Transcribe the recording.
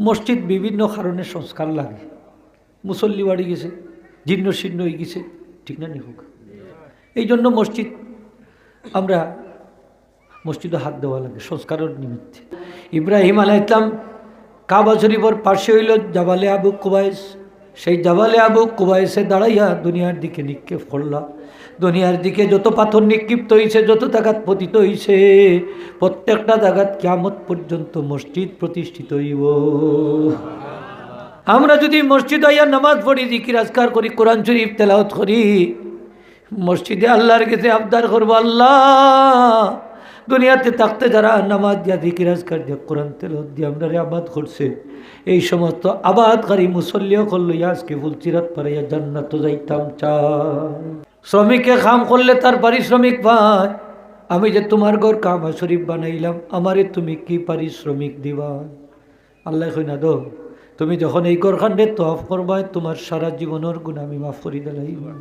মসজিদ বিভিন্ন কারণে সংস্কার লাগে। মুসল্লি বাড়ি গেছে, জীর্ণ শীর্ণ হয়ে গেছে, ঠিক না নি হোক। এই জন্য আমরা মসজিদে হাত দেওয়া লাগে সংস্কারের নিমিত্তে। ইব্রাহিম আলাইহিস সালাম কাবা শরীফের পাশে হইল জাবালে আবু কুবাইস। সেই জাবালে আবু কুবাইসে দাঁড়াইয়া দুনিয়ার দিকে নিক্ষেপ করলা। দুনিয়ার দিকে যত পাথর নিক্ষিপ্ত হয়েছে, যত জায়গাত পতিত হয়েছে, প্রত্যেকটা জায়গাত কিয়ামত পর্যন্ত মসজিদ প্রতিষ্ঠিত হইব। আমরা যদি মসজিদ আইয়া নামাজ পড়ি, জিকির আজকার করি, কোরআন শরীফ তেলাওয়াত করি, মসজিদে আল্লাহর কাছে আবদার করবো, আল্লাহ দুনিয়াতে থাকতে যারা নামাজ দিয়া, জিকির আজকার দিয়া, কোরআন তেলাওয়াত দিয়া আমরা আবাদ করছে, এই সমস্ত আবাদকারী মুসল্লিও করলো আজকে ফুলচিরাত পারাইয়া জান্নাত যাইতাম চাই। শ্রমিকে কাম করলে তার পারিশ্রমিক পায়। আমি যে তোমার ঘর কাবা শরীফ বানাইলাম, আমারে তুমি কি পারিশ্রমিক দিবা? আল্লাহ কই না দো, তুমি যখন এই ঘরখানে তওয়াফ করবা, তোমার সারা জীবনের গুনাহ আমি মাফ করে দিলাম।